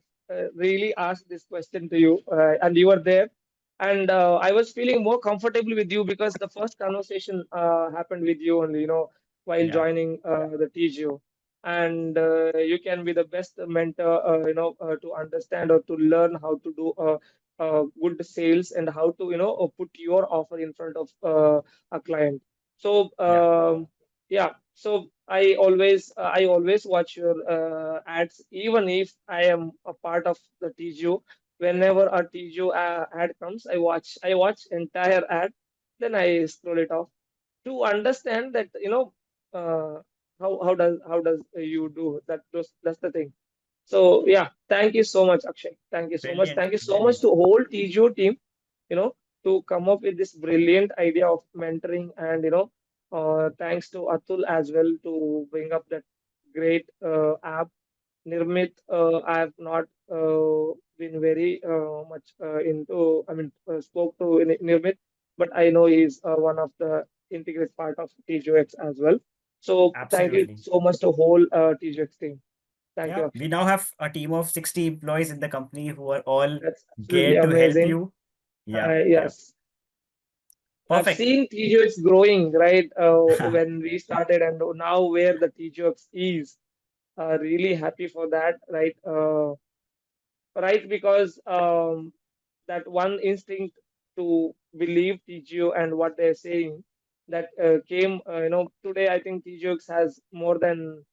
really asked this question to you, and you were there, and I was feeling more comfortable with you because the first conversation happened with you only, while Yeah, joining the TGO, and you can be the best mentor, to understand or to learn how to do good sales and how to, put your offer in front of a client. So yeah, yeah, so I always watch your ads, even if I am a part of the TGO. Whenever a TGO ad comes, I watch entire ad, then I scroll it off to understand that, uh, how does you do that. That's the thing. So yeah, thank you so much, Akshay. Thank you so much. brilliant, Thank you so much brilliant. to whole TGO team, you know, to come up with this brilliant idea of mentoring, and thanks to Atul as well to bring up that great app. Nirmit, I have not been very much into, I mean, spoke to Nirmit, but I know he's one of the integrated part of TGOX as well. So thank you Absolutely. so much to whole TGOX team. Thank Yeah, you, we Akshay. now have a team of 60 employees in the company who are all That's absolutely geared to help amazing. you. Yeah, yeah. Yes, I've Perfect. seen TGOX growing, right? When we started, and now where the TGOX is. Really happy for that, right? Right, because that one instinct to believe TGO and what they're saying, that came, today I think TGOX has more than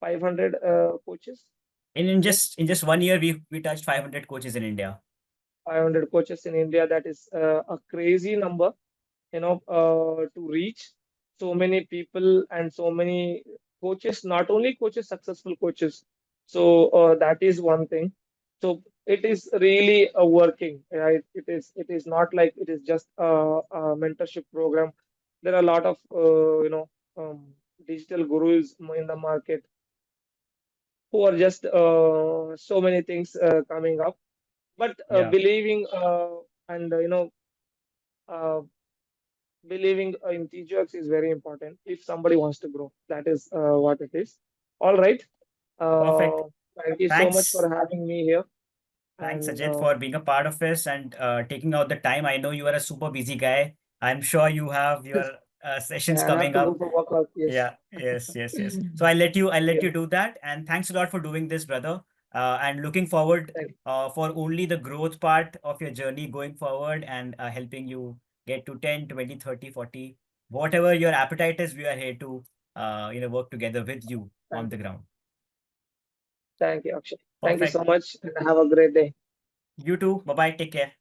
500 coaches. In Yeah, just 1 year, we touched 500 coaches in India. 500 coaches in India. That is a crazy number, to reach so many people and so many coaches, not only coaches, successful coaches. So that is one thing. So it is really working, right? It is not like it is just a mentorship program. There are a lot of digital gurus in the market who are just so many things coming up. But Yeah, believing and uh, believing in teachers is very important if somebody wants to grow. That is what it is. All right. perfect. Uh, Thank you so much Thanks. for having me here. Thanks, And Sajid, for being a part of this and taking out the time. I know you are a super busy guy. I'm sure you have your sessions I have coming to go up. for workout. Yes. Yeah, yes, yes, yes. So I'll let you Yeah. do that. And thanks a lot for doing this, brother. And looking forward Thank you. for only the growth part of your journey going forward and helping you get to 10, 20, 30, 40, whatever your appetite is, we are here to work together with you on Thank the you. ground. Thank you, Akshay. Thank you so Perfect. much, and have a great day. You too. Bye bye. Take care.